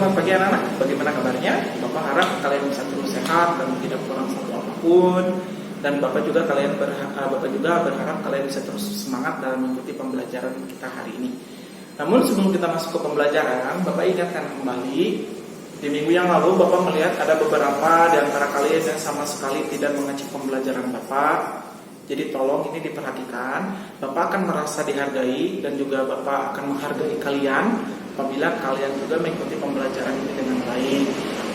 Selamat pagi anak-anak, bagaimana kabarnya? Bapak harap kalian bisa terus sehat dan tidak kurang satu apapun. Dan Bapak juga berharap kalian bisa terus semangat dalam mengikuti pembelajaran kita hari ini. Namun sebelum kita masuk ke pembelajaran, Bapak ingatkan kembali, di minggu yang lalu Bapak melihat ada beberapa di antara kalian yang sama sekali tidak mengecek pembelajaran Bapak. Jadi tolong ini diperhatikan. Bapak akan merasa dihargai dan juga Bapak akan menghargai kalian apabila kalian juga mengikuti pembelajaran ini dengan baik.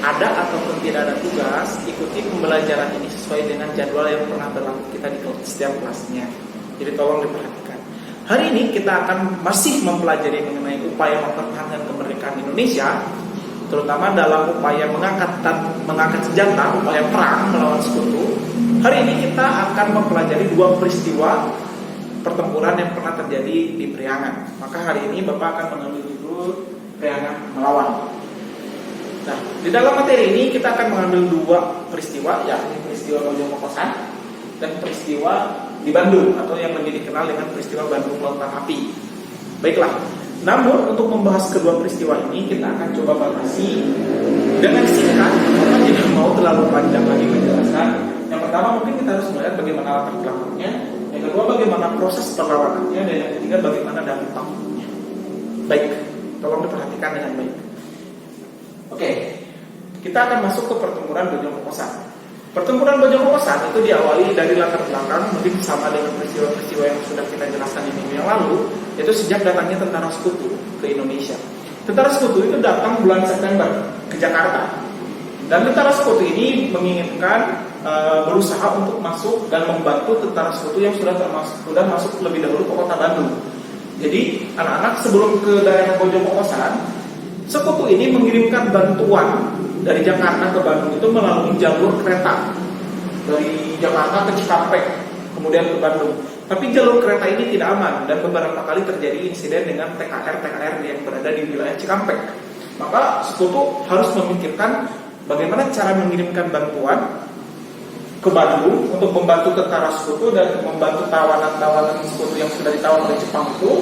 Ada ataupun tidak ada tugas, ikuti pembelajaran ini sesuai dengan jadwal yang pernah berlaku kita di setiap kelasnya. Jadi tolong diperhatikan. Hari ini kita akan masih mempelajari mengenai upaya mempertahankan kemerdekaan Indonesia, terutama dalam upaya mengangkat senjata, upaya perang melawan sekutu. Hari ini kita akan mempelajari dua peristiwa pertempuran yang pernah terjadi di Priangan. Maka hari ini Bapak akan mengambil judul Priangan Melawan. Nah, di dalam materi ini kita akan mengambil dua peristiwa, yakni peristiwa Bojong Kokosan dan peristiwa di Bandung, atau yang lebih dikenal dengan peristiwa Bandung Lautan Api. Baiklah, namun untuk membahas kedua peristiwa ini kita akan coba batasi dengan singkat, karena tidak mau terlalu panjang lagi penjelasan. Yang pertama mungkin kita harus melihat bagaimana latar belakangnya, yang kedua bagaimana proses perlawanannya, dan yang ketiga bagaimana dampaknya. Baik, tolong diperhatikan dengan baik. Oke, kita akan masuk ke pertempuran Bojong Kokosan. Pertempuran Bojong Kokosan itu diawali dari latar belakang mungkin sama dengan peristiwa-peristiwa yang sudah kita jelaskan di minggu yang lalu, yaitu sejak datangnya tentara sekutu ke Indonesia. Tentara sekutu itu datang bulan September ke Jakarta, dan tentara sekutu ini menginginkan berusaha untuk masuk dan membantu tentara sekutu yang sudah masuk lebih dahulu ke kota Bandung. Jadi anak-anak sebelum ke daerah Bojong Kokosan, sekutu ini mengirimkan bantuan dari Jakarta ke Bandung itu melalui jalur kereta dari Jakarta ke Cikampek, kemudian ke Bandung. Tapi jalur kereta ini tidak aman dan beberapa kali terjadi insiden dengan TKR yang berada di wilayah Cikampek. Maka sekutu harus memikirkan bagaimana cara mengirimkan bantuan ke Bandung untuk membantu tentara sekutu dan membantu tawanan-tawanan sekutu yang sudah ditawan oleh Jepang itu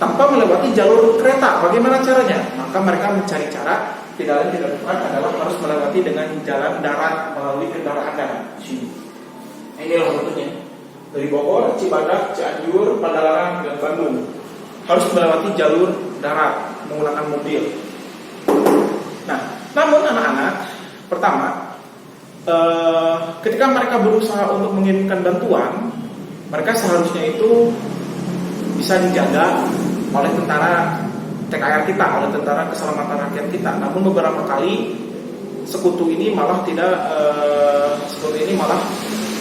tanpa melewati jalur kereta. Bagaimana caranya? Maka mereka mencari cara, tidak lain tidak bukan adalah harus melewati dengan jalan darat melalui kendaraan darat. Inilah bentuknya. Dari Bogor, Cibadak, Cianjur, Padalarang, dan Bandung harus melewati jalur darat menggunakan mobil. Nah, namun anak-anak, pertama, ketika mereka berusaha untuk mengirimkan bantuan, mereka seharusnya itu bisa dijaga oleh tentara TKR kita, oleh tentara keselamatan rakyat kita. Namun beberapa kali sekutu ini malah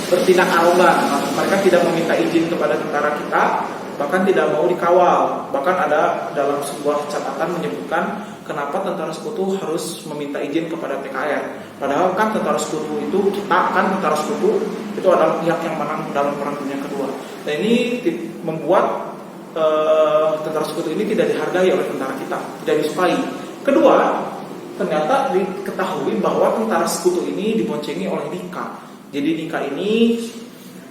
bertindak arogan. Mereka tidak meminta izin kepada tentara kita, bahkan tidak mau dikawal. Bahkan ada dalam sebuah catatan menyebutkan kenapa tentara sekutu harus meminta izin kepada TKR. Padahal kan tentara sekutu itu, tentara sekutu itu adalah pihak yang menang dalam Perang Dunia Kedua. Dan ini membuat tentara sekutu ini tidak dihargai oleh tentara kita, tidak disukai. Kedua, ternyata diketahui bahwa tentara sekutu ini diboncengi oleh Nika. Jadi Nika ini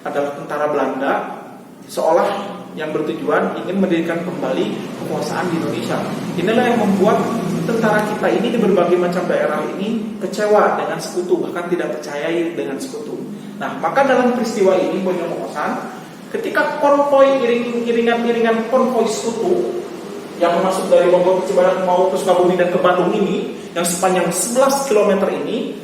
adalah tentara Belanda, seolah yang bertujuan ingin mendirikan kembali kekuasaan di Indonesia. Inilah yang membuat tentara kita ini di berbagai macam daerah ini kecewa dengan sekutu, bahkan tidak percayai dengan sekutu. Nah, maka dalam peristiwa ini Bojong Kokosan, ketika konvoi iringan konvoi sekutu yang masuk dari Bogor ke Cibadak mau ke Sukabumi dan ke Bandung ini, yang sepanjang 11 km ini,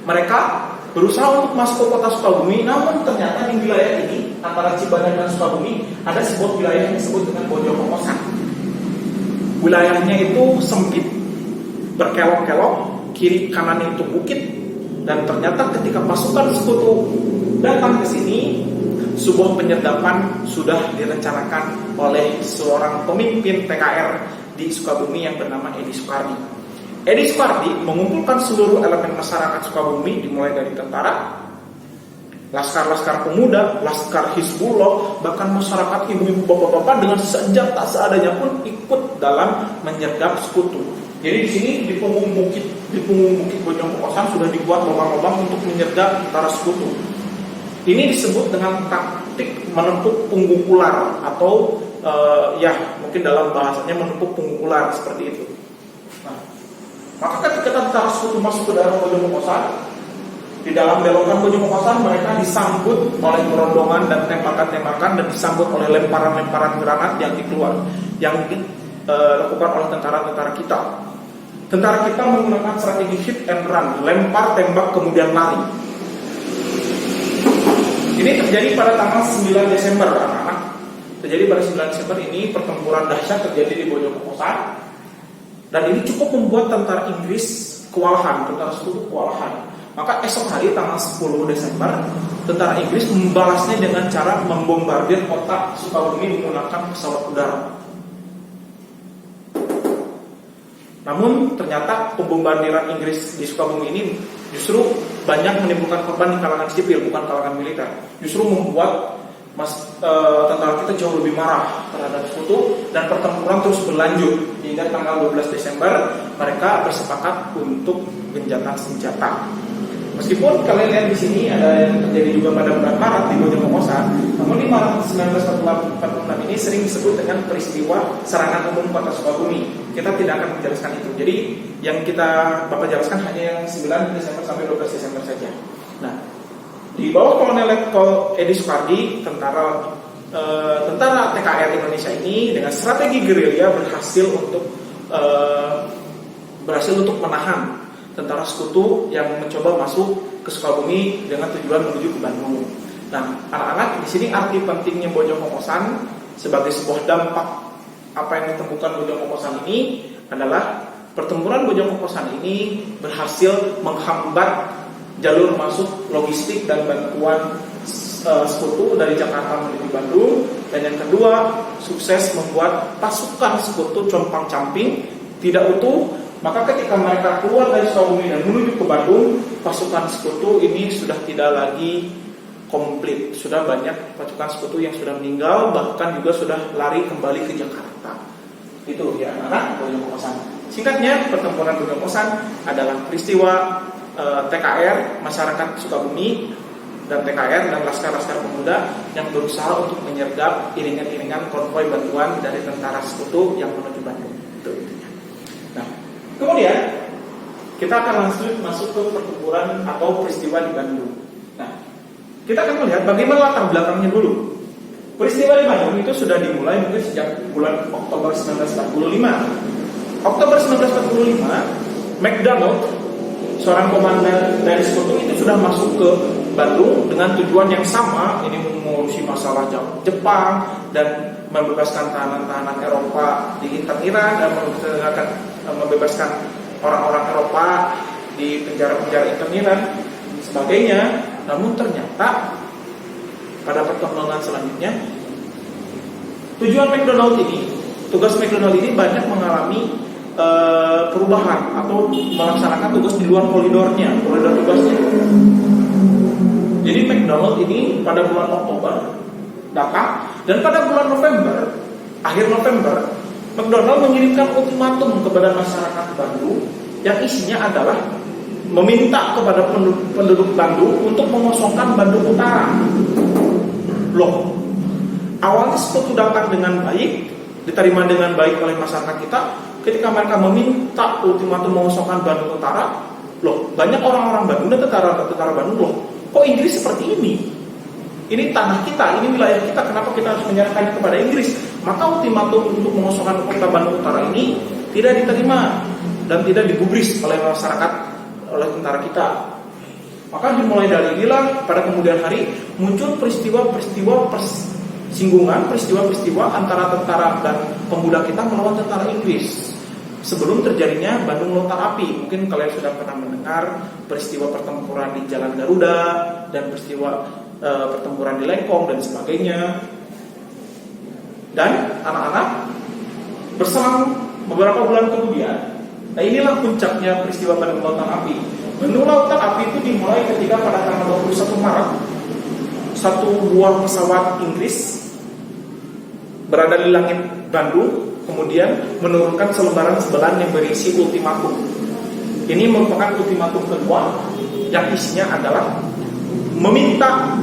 mereka berusaha untuk masuk ke kota Sukabumi. Namun ternyata di wilayah ini antara Cibadak dan Sukabumi ada sebuah wilayah yang disebut dengan Bojong Kokosan. Wilayahnya itu sempit, berkelok-kelok, kiri kanannya itu bukit, dan ternyata ketika pasukan sekutu datang ke sini, sebuah penyergapan sudah direncanakan oleh seorang pemimpin TKR di Sukabumi yang bernama Edi Sukardi. Edi Sukardi mengumpulkan seluruh elemen masyarakat Sukabumi, dimulai dari tentara, laskar-laskar pemuda, laskar Hizbullah, bahkan masyarakat ibu-ibu bapak-bapak dengan senjata seadanya pun ikut dalam menyergap sekutu. Jadi di sini di punggung bukit Bojong Kokosan sudah dibuat lubang-lubang untuk menyergap tentara sekutu. Ini disebut dengan taktik menempuk punggung ular, atau mungkin dalam bahasanya menempuk punggung ular seperti itu. Maka ketika tentara sekutu masuk ke dalam Bonyokosan, di dalam belokan Bonyokosan, mereka disambut oleh gerondongan dan tembakan-tembakan dan disambut oleh lemparan-lemparan granat yang dilakukan oleh tentara-tentara kita. Tentara kita menggunakan strategi hit and run, lempar, tembak, kemudian lari. Ini terjadi pada tanggal 9 Desember, anak-anak. Terjadi pada 9 Desember ini pertempuran dahsyat terjadi di Bonyokosan. Dan ini cukup membuat tentara Inggris kewalahan, tentara sekutu kewalahan. Maka esok hari tanggal 10 Desember, tentara Inggris membalasnya dengan cara membombardir kota Sukabumi menggunakan pesawat udara. Namun ternyata pembombardiran Inggris di Sukabumi ini justru banyak menimbulkan korban di kalangan sipil, bukan kalangan militer. Justru membuat tentara kita jauh lebih marah terhadap sekutu, dan pertempuran terus berlanjut hingga tanggal 12 Desember mereka bersepakat untuk gencatan senjata. Meskipun kalian lihat di sini ada yang terjadi juga pada bulan Maret di Bonyokosan, namun di Maret 1946 ini sering disebut dengan peristiwa serangan umum kota Sukabumi. Kita tidak akan menjelaskan itu. Jadi yang Bapak jelaskan hanya yang 9 Desember sampai 12 Desember saja. Nah, di bawah Kolonel Letkol Edi Sukardi, tentara TKR Indonesia ini dengan strategi gerilya berhasil untuk menahan tentara sekutu yang mencoba masuk ke Sukabumi dengan tujuan menuju ke Bandung. Nah, anak-anak, di sini arti pentingnya Bonyokosan sebagai sebuah dampak apa yang ditemukan Bonyokosan ini adalah pertempuran Bonyokosan ini berhasil menghambat jalur masuk logistik dan bantuan sekutu dari Jakarta menuju Bandung. Dan yang kedua, sukses membuat pasukan sekutu compang-camping tidak utuh. Maka ketika mereka keluar dari Sukabumi dan menuju ke Bandung, pasukan sekutu ini sudah tidak lagi komplit. Sudah banyak pasukan sekutu yang sudah meninggal, bahkan juga sudah lari kembali ke Jakarta. Itu ya anak-anak Bonyokosan. Singkatnya, pertempuran Bonyokosan adalah peristiwa TKR, masyarakat Sukabumi dan TKR dan laskar-laskar pemuda yang berusaha untuk menyergap iringan-iringan konvoi bantuan dari tentara sekutu yang menuju Bandung. Itu intinya. Nah, kemudian kita akan langsung masuk ke pertempuran atau peristiwa di Bandung. Nah, kita akan melihat bagaimana latar belakangnya dulu. Peristiwa di Bandung itu sudah dimulai mungkin sejak bulan Oktober 1945. Oktober 1945, McDonald, seorang komandan dari sekutu itu sudah masuk ke Bandung dengan tujuan yang sama, ini mengurusi masalah Jepang dan membebaskan tahanan-tahanan Eropa di interniran dan membebaskan orang-orang Eropa di penjara-penjara interniran dan sebagainya. Namun ternyata pada perkembangan selanjutnya tugas McDonald ini banyak mengalami perubahan atau melaksanakan tugas di luar koridor tugasnya. Jadi McDonald ini pada bulan Oktober datang, dan pada bulan akhir November, McDonald mengirimkan ultimatum kepada masyarakat Bandung yang isinya adalah meminta kepada penduduk Bandung untuk mengosongkan Bandung Utara. Loh, awalnya sekutu datang dengan baik, diterima dengan baik oleh masyarakat kita. Ketika mereka meminta ultimatum mengosongkan Bandung Utara, loh, banyak orang-orang Bandung dan tentara Bandung, loh, kok Inggris seperti ini? Ini tanah kita, ini wilayah kita, kenapa kita harus menyerahkannya kepada Inggris? Maka ultimatum untuk mengosongkan kota Bandung Utara ini tidak diterima dan tidak digubris oleh masyarakat, oleh tentara kita. Maka dimulai dari inilah pada kemudian hari muncul peristiwa-peristiwa antara tentara dan pemuda kita melawan tentara Inggris. Sebelum terjadinya Bandung Lautan Api, mungkin kalian sudah pernah mendengar peristiwa pertempuran di Jalan Garuda dan peristiwa pertempuran di Lengkong dan sebagainya. Dan anak-anak, berselang beberapa bulan kemudian, nah inilah puncaknya peristiwa Bandung Lautan Api. Bandung Lautan Api itu dimulai ketika pada tanggal 21 Maret satu buah pesawat Inggris berada di langit Bandung, kemudian menurunkan selebaran yang berisi ultimatum. Ini merupakan ultimatum kedua yang isinya adalah meminta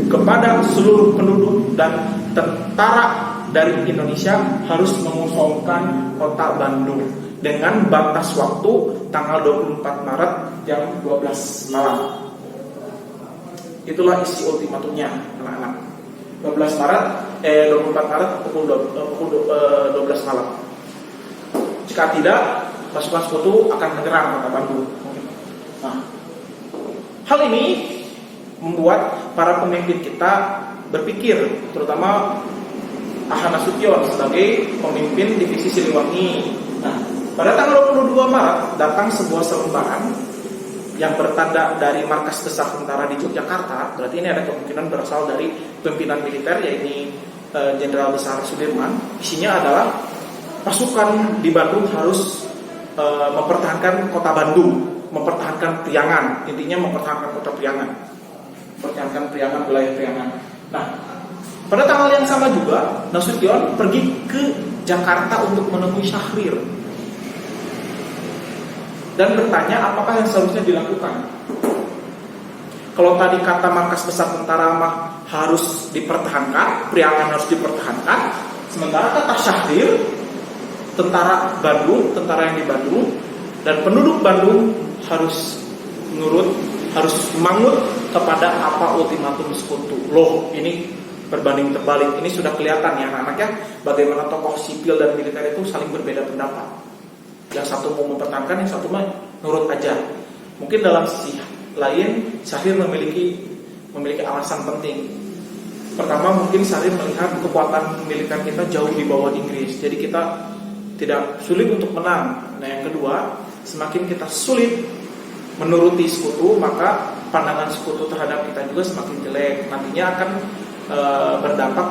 kepada seluruh penduduk dan tentara dari Indonesia harus mengosongkan kota Bandung. dengan batas waktu tanggal 24 Maret jam 12 malam. Itulah isi ultimatumnya anak-anak. 24 Maret pukul 12 malam. Jika tidak, pasukan sekutu akan menyerang kota Bandung. Nah, hal ini membuat para pemimpin kita berpikir, terutama Aha Nasution sebagai pemimpin divisi Siliwangi. Nah, pada tanggal 22 Maret datang sebuah selembaran yang bertanda dari markas besar tentara di Yogyakarta. Berarti ini ada kemungkinan berasal dari pimpinan militer, yaitu Jenderal Besar Sudirman. Isinya adalah pasukan di Bandung harus mempertahankan kota Bandung, mempertahankan Priangan. Intinya mempertahankan kota Priangan, mempertahankan Priangan, wilayah Priangan. Nah, pada tanggal yang sama juga Nasution pergi ke Jakarta untuk menemui Syahrir dan bertanya apakah yang seharusnya dilakukan. Kalau tadi kata markas besar tentara mah harus dipertahankan, Priangan harus dipertahankan, sementara kata Syahrir, tentara Bandung, tentara yang di Bandung dan penduduk Bandung harus menurut, harus mangut kepada apa ultimatum sekutu. Loh, ini berbanding terbalik. Ini sudah kelihatan ya anak-anaknya bagaimana tokoh sipil dan militer itu saling berbeda pendapat. Yang satu mau mempertahankan, yang satu mah nurut aja. Mungkin dalam sisi lain Syahrir memiliki alasan penting. Pertama, mungkin Syahrir melihat kekuatan militer kita jauh di bawah Inggris, jadi kita tidak sulit untuk menang. Nah, yang kedua, semakin kita sulit menuruti sekutu, maka pandangan sekutu terhadap kita juga semakin jelek. Nantinya akan berdampak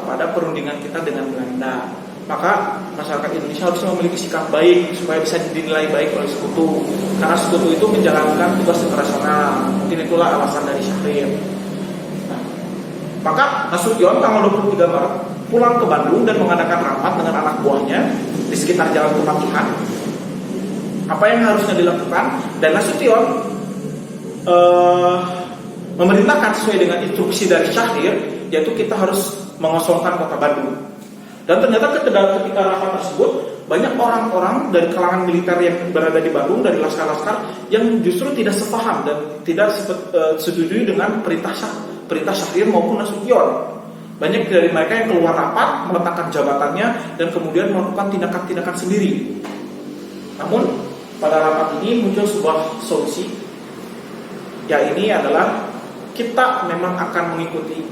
kepada perundingan kita dengan Belanda. Maka masyarakat Indonesia harusnya memiliki sikap baik supaya bisa dinilai baik oleh sekutu, karena sekutu itu menjalankan tugas internasional. Mungkin itulah alasan dari Syahrir. Nah, maka Nasution tanggal 23 Maret pulang ke Bandung dan mengadakan rapat dengan anak buahnya di sekitar Jalan Kematian. Apa yang harusnya dilakukan? Dan Nasution memerintahkan sesuai dengan instruksi dari Syahrir, yaitu kita harus mengosongkan kota Bandung. Dan ternyata ketika rapat tersebut banyak orang-orang dari kalangan militer yang berada di Bandung, dari laskar-laskar, yang justru tidak sepaham dan tidak setuju dengan perintah Syahrir maupun Nasution. Banyak dari mereka yang keluar rapat, meletakkan jabatannya, dan kemudian melakukan tindakan-tindakan sendiri. Namun pada rapat ini muncul sebuah solusi, ya ini adalah kita memang akan mengikuti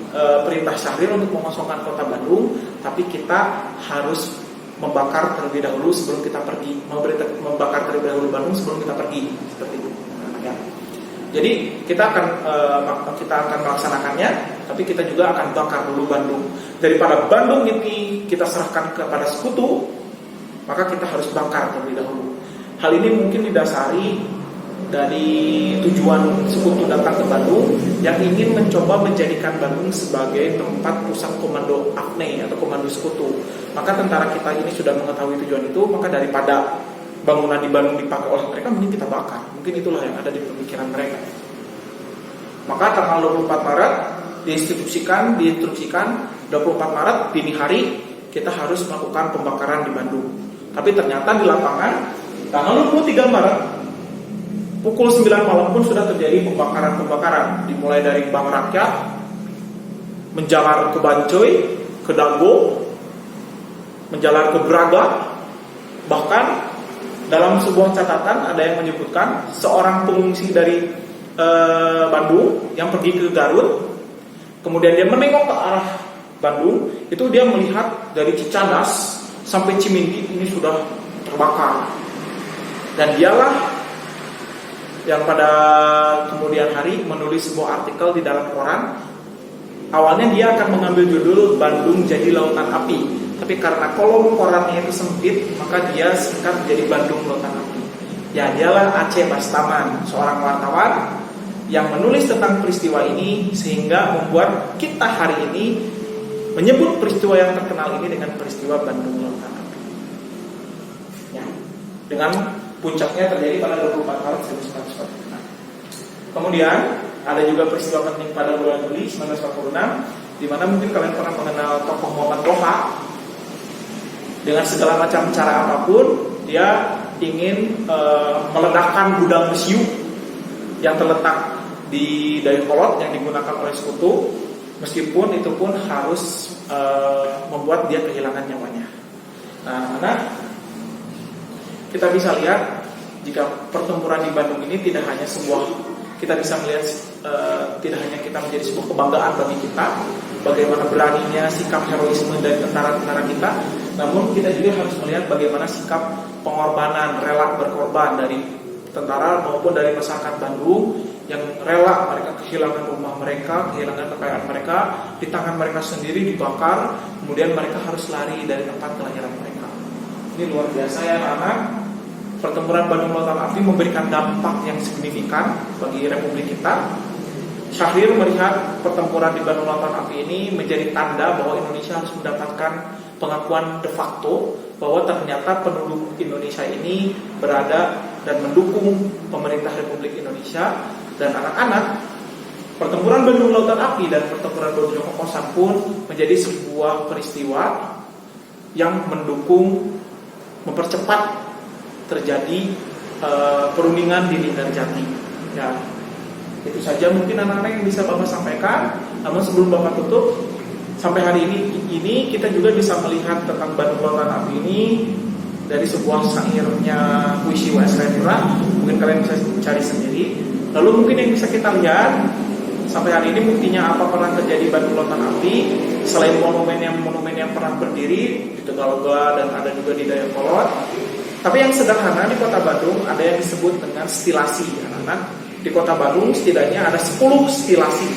perintah Syahrir untuk mengosongkan kota Bandung, tapi kita harus membakar terlebih dahulu sebelum kita pergi, membakar terlebih dahulu Bandung sebelum kita pergi, seperti itu. Ya. Jadi kita akan melaksanakannya, tapi kita juga akan bakar dulu Bandung. Daripada Bandung ini kita serahkan kepada sekutu, maka kita harus bakar terlebih dahulu. Hal ini mungkin didasari dari tujuan sekutu datang ke Bandung yang ingin mencoba menjadikan Bandung sebagai tempat pusat komando AKNE atau komando sekutu. Maka tentara kita ini sudah mengetahui tujuan itu, maka daripada bangunan di Bandung dipakai oleh mereka, mending kita bakar. Mungkin itulah yang ada di pemikiran mereka. Maka tanggal 24 Maret diinstruksikan 24 Maret dini hari kita harus melakukan pembakaran di Bandung. Tapi ternyata di lapangan tanggal 23 Maret pukul 9 malam pun sudah terjadi pembakaran-pembakaran, dimulai dari Bank Rakyat, menjalar ke Bancoy, ke Dago, menjalar ke Braga. Bahkan dalam sebuah catatan ada yang menyebutkan seorang pengungsi dari Bandung yang pergi ke Garut, kemudian dia menengok ke arah Bandung, itu dia melihat dari Cicadas sampai Cimindi ini sudah terbakar. Dan dialah yang pada kemudian hari menulis sebuah artikel di dalam koran. Awalnya dia akan mengambil judul Bandung Jadi Lautan Api, tapi karena kolom korannya itu sempit, maka dia singkat menjadi Bandung Lautan Api. Ya, dialah Aceh Bastaman, seorang wartawan yang menulis tentang peristiwa ini, sehingga membuat kita hari ini menyebut peristiwa yang terkenal ini dengan peristiwa Bandung Lautan Api. Ya, dengan puncaknya terjadi pada 24 Maret 1946. Kemudian ada juga peristiwa penting pada bulan Juli 1946, di mana mungkin kalian pernah mengenal tokoh Muhammad Toha. Dengan segala macam cara apapun, dia ingin meledakkan gudang mesiu yang terletak di Dayakolot yang digunakan oleh sekutu, meskipun itu pun harus membuat dia kehilangan nyawanya. Nah, karena kita bisa lihat jika pertempuran di Bandung ini tidak hanya sebuah, kita bisa melihat tidak hanya kita menjadi sebuah kebanggaan bagi kita, bagaimana beraninya sikap heroisme dari tentara-tentara kita, namun kita juga harus melihat bagaimana sikap pengorbanan, rela berkorban dari tentara maupun dari masyarakat Bandung yang rela mereka kehilangan rumah mereka, kehilangan kekayaan mereka, di tangan mereka sendiri dibakar, kemudian mereka harus lari dari tempat kelahiran mereka. Ini luar biasa ya anak-anak. Pertempuran Bandung Lautan Api memberikan dampak yang signifikan bagi Republik kita. Syahrir melihat pertempuran di Bandung Lautan Api ini menjadi tanda bahwa Indonesia harus mendapatkan pengakuan de facto bahwa ternyata penduduk Indonesia ini berada dan mendukung pemerintah Republik Indonesia. Dan anak-anak, pertempuran Bandung Lautan Api dan pertempuran Bojong Kokosan pun menjadi sebuah peristiwa yang mendukung, mempercepat terjadi perundingan di Linggarjati. Ya, itu saja mungkin anak-anak yang bisa Bapak sampaikan. Namun sebelum Bapak tutup, sampai hari ini kita juga bisa melihat tentang Bandung Lautan Api ini dari sebuah syairnya puisi W.S. Rendra. Mungkin kalian bisa cari sendiri. Lalu mungkin yang bisa kita lihat sampai hari ini buktinya apa pernah terjadi Bandung Lautan Api selain monumen yang pernah berdiri di Tegalega dan ada juga di Dayakolot. Tapi yang sederhana di Kota Bandung ada yang disebut dengan stilasi, anak-anak. Di Kota Bandung setidaknya ada 10 stilasi.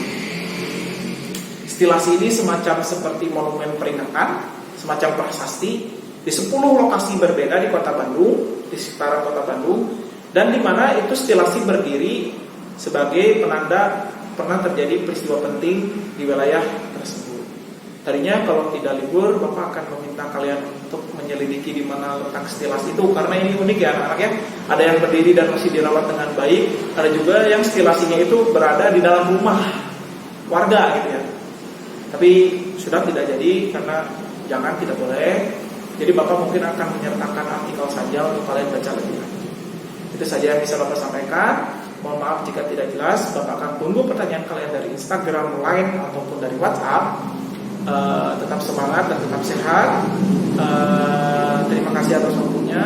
Stilasi ini semacam seperti monumen peringatan, semacam prasasti di 10 lokasi berbeda di Kota Bandung, di sekitaran Kota Bandung, dan di mana itu stilasi berdiri sebagai penanda pernah terjadi peristiwa penting di wilayah tersebut. Tadinya kalau tidak libur, Bapak akan meminta kalian untuk menyelidiki di mana letak stilasi itu, karena ini unik ya anak-anak ya. Ada yang berdiri dan masih dirawat dengan baik, ada juga yang stilasinya itu berada di dalam rumah warga gitu ya. Tapi sudah tidak jadi karena tidak boleh. Jadi Bapak mungkin akan menyertakan artikel saja untuk kalian baca lebih lanjut. Itu saja yang bisa Bapak sampaikan. Mohon maaf jika tidak jelas. Bapak akan tunggu pertanyaan kalian dari Instagram, Line ataupun dari WhatsApp. Tetap semangat dan tetap sehat. Terima kasih atas waktunya.